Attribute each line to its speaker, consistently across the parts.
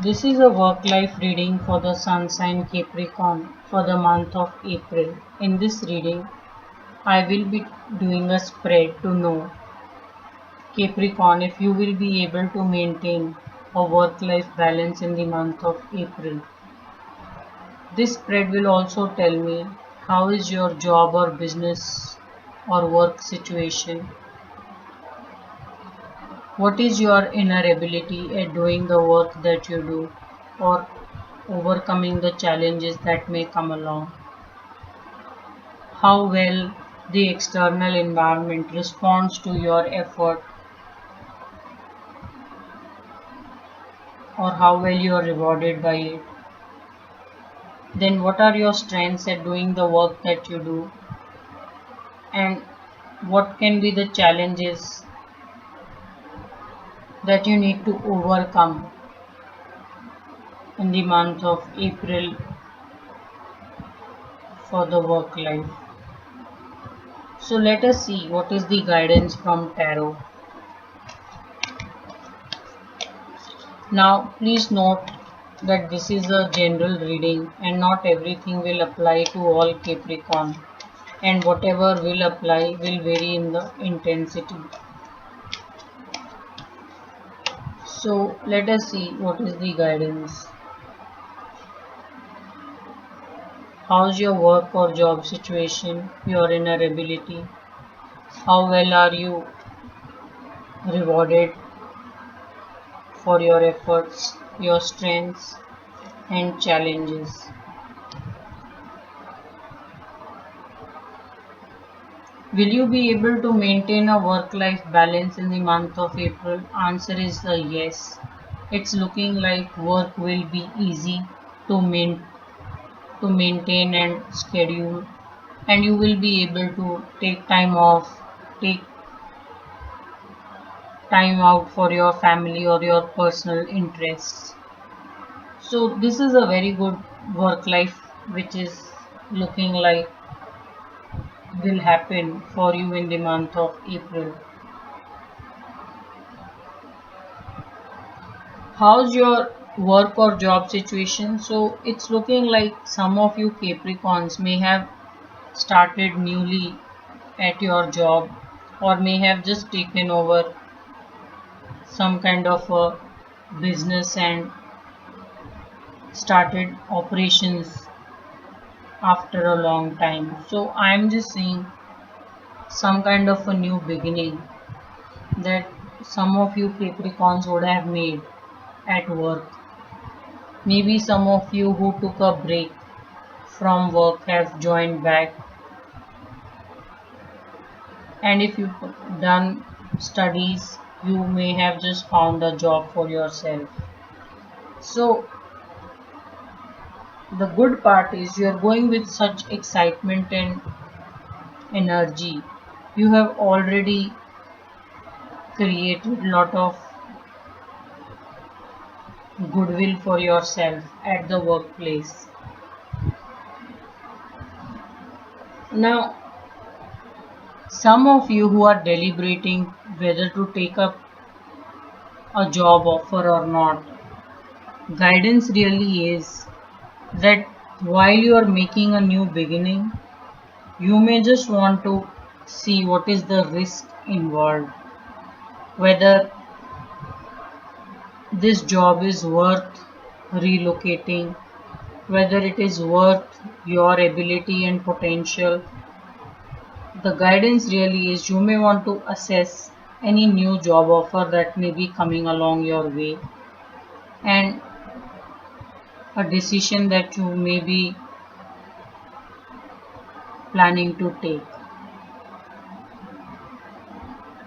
Speaker 1: This is a work-life reading for the Sun sign Capricorn for the month of April. In this reading, I will be doing a spread to know Capricorn if you will be able to maintain a work-life balance in the month of April. This spread will also tell me how is your job or business or work situation. What is your inner ability at doing the work that you do or overcoming the challenges that may come along? How well the external environment responds to your effort or how well you are rewarded by it. Then what are your strengths at doing the work that you do and what can be the challenges that you need to overcome in the month of April for the work life. So let us see what is the guidance from Tarot. Now please note that this is a general reading and not everything will apply to all Capricorn, and whatever will apply will vary in the intensity. So let us see what is the guidance. How's your work or job situation, your inner ability? How well are you rewarded for your efforts, your strengths and challenges? Will you be able to maintain a work-life balance in the month of April? Answer is a yes. It's looking like work will be easy to maintain and schedule, and you will be able to take time off, take time out for your family or your personal interests. So this is a very good work life which is looking like will happen for you in the month of April. How's your work or job situation? So it's looking like some of you Capricorns may have started newly at your job or may have just taken over some kind of a business and started operations after a long time. So I'm just seeing some kind of a new beginning that some of you Capricorns would have made at work. Maybe some of you who took a break from work have joined back, and if you've done studies, you may have just found a job for yourself. So the good part is you're going with such excitement and energy. You have already created a lot of goodwill for yourself at the workplace. Now, some of you who are deliberating whether to take up a job offer or not, guidance really is that while you are making a new beginning, you may just want to see what is the risk involved, whether this job is worth relocating, whether it is worth your ability and potential. The guidance really is you may want to assess any new job offer that may be coming along your way and a decision that you may be planning to take.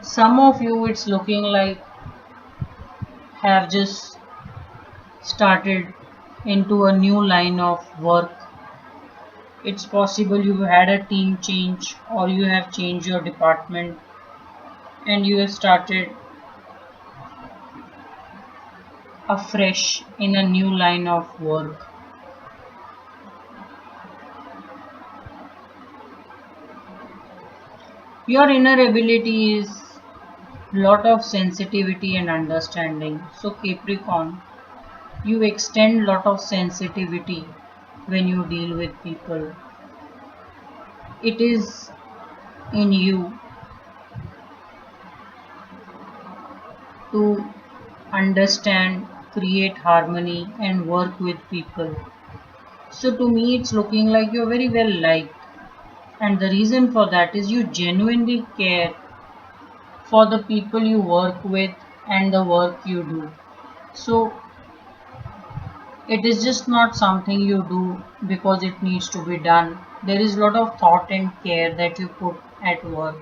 Speaker 1: Some of you, it's looking like, have just started into a new line of work. It's possible you had a team change or you have changed your department and you have started afresh in a new line of work. Your inner ability is lot of sensitivity and understanding. So Capricorn, You extend lot of sensitivity when you deal with people. It is in you to understand, create harmony, and work with people. So to me, it's looking like you're very well liked. And the reason for that is you genuinely care for the people you work with and the work you do. So it is just not something you do because it needs to be done. There is a lot of thought and care that you put at work.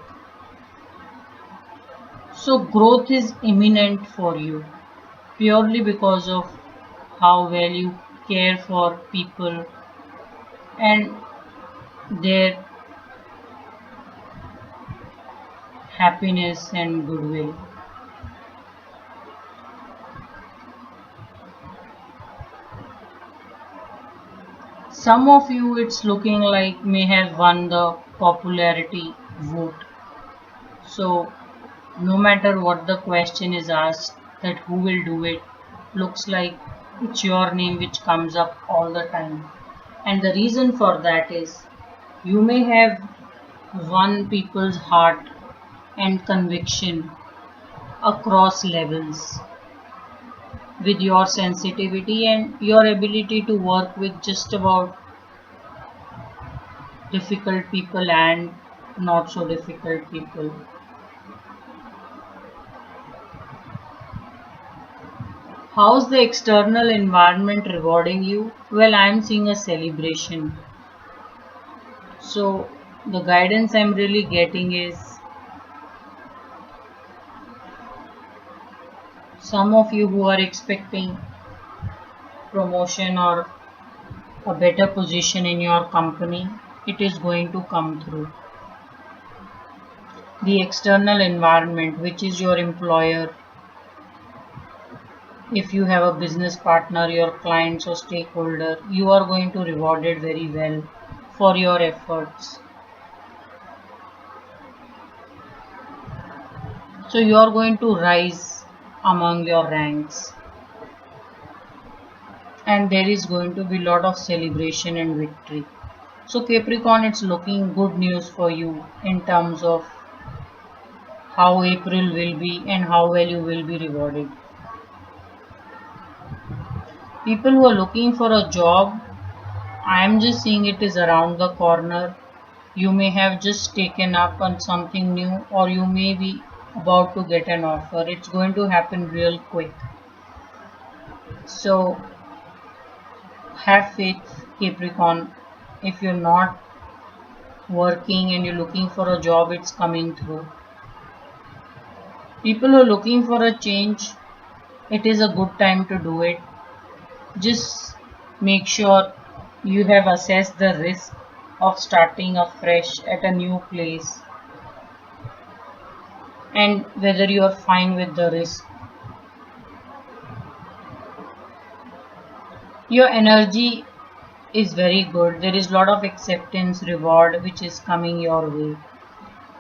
Speaker 1: So growth is imminent for you purely because of how well you care for people and their happiness and goodwill. Some of you, it's looking like, may have won the popularity vote. So no matter what the question is asked, that who will do it, looks like it's your name which comes up all the time. And the reason for that is you may have won people's heart and conviction across levels with your sensitivity and your ability to work with just about difficult people and not so difficult people. How's the external environment rewarding you? Well, I'm seeing a celebration. So, the guidance I'm really getting is some of you who are expecting promotion or a better position in your company, it is going to come through. The external environment, which is your employer, if you have a business partner, your clients or stakeholder, you are going to reward it very well for your efforts. So you are going to rise among your ranks and there is going to be a lot of celebration and victory. So Capricorn, it's looking good news for you in terms of how April will be and how well you will be rewarded. People who are looking for a job, I am just seeing it is around the corner. You may have just taken up on something new or you may be about to get an offer. It's going to happen real quick. So have faith, Capricorn. If you're not working and you're looking for a job, it's coming through. People who are looking for a change, it is a good time to do it. Just make sure you have assessed the risk of starting afresh at a new place and whether you are fine with the risk. Your energy is very good. There is a lot of acceptance, reward which is coming your way.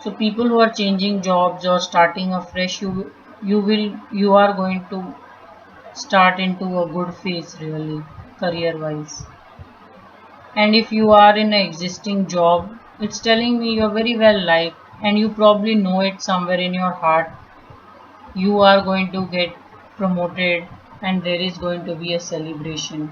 Speaker 1: So people who are changing jobs or starting afresh, you are going to start into a good phase really career wise. And if you are in an existing job, it's telling me you're very well liked and you probably know it somewhere in your heart. You are going to get promoted and there is going to be a celebration.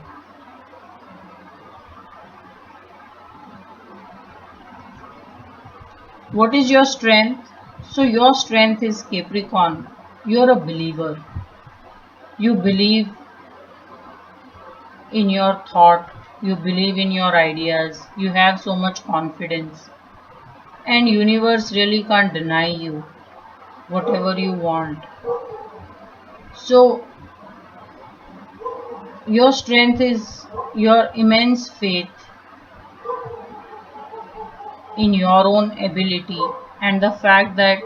Speaker 1: What is your strength? So your strength is Capricorn. You're a believer. You believe in your thought. You believe in your ideas. You have so much confidence. And universe really can't deny you whatever you want. So your strength is your immense faith in your own ability and the fact that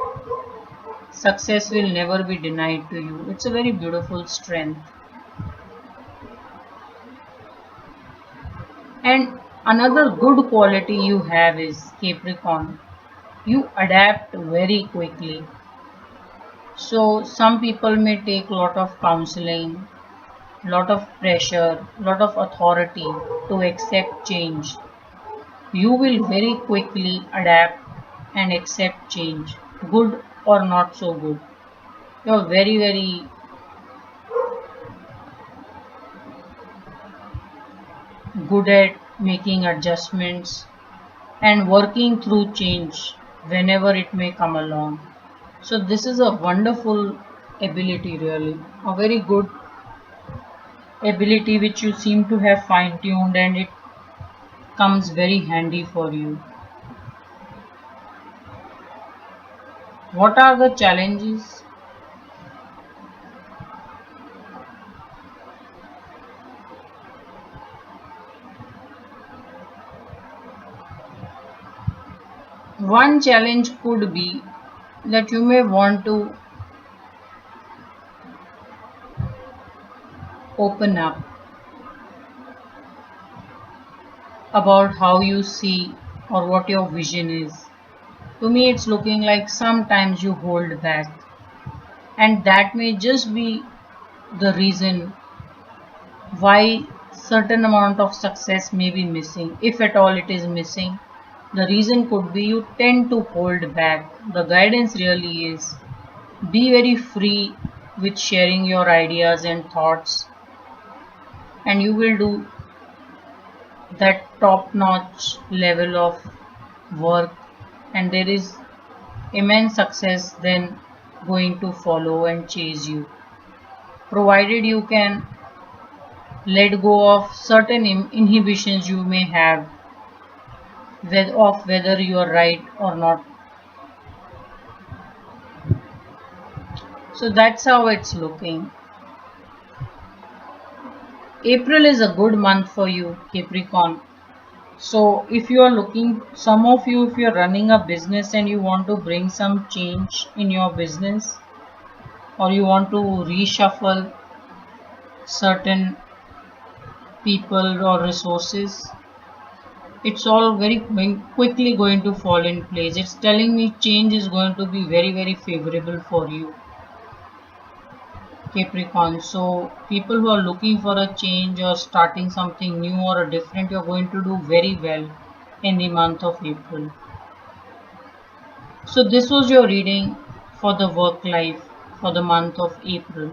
Speaker 1: success will never be denied to you. It's a very beautiful strength. And another good quality you have is Capricorn. You adapt very quickly. So some people may take a lot of counseling lot of pressure, lot of authority to accept change. You will very quickly adapt and accept change, good or not so good. You're very good at making adjustments and working through change whenever it may come along. So this is a wonderful ability, really, a very good ability which you seem to have fine-tuned, and it comes very handy for you. What are the challenges? One challenge could be that you may want to open up about how you see or what your vision is. To me, it's looking like sometimes you hold back, and that may just be the reason why certain amount of success may be missing, if at all it is missing. The reason could be you tend to hold back. The guidance really is be very free with sharing your ideas and thoughts, and you will do that top notch level of work, and there is immense success then going to follow and chase you, provided you can let go of certain inhibitions you may have of whether you are right or not. So that's how it's looking. April is a good month for you, Capricorn. So if you are looking, some of you, if you're running a business and you want to bring some change in your business, or you want to reshuffle certain people or resources, it's all very quickly going to fall in place. It's telling me change is going to be very favorable for you, Capricorn. So people who are looking for a change or starting something new or a different, you're going to do very well in the month of April. So this was your reading for the work life for the month of April.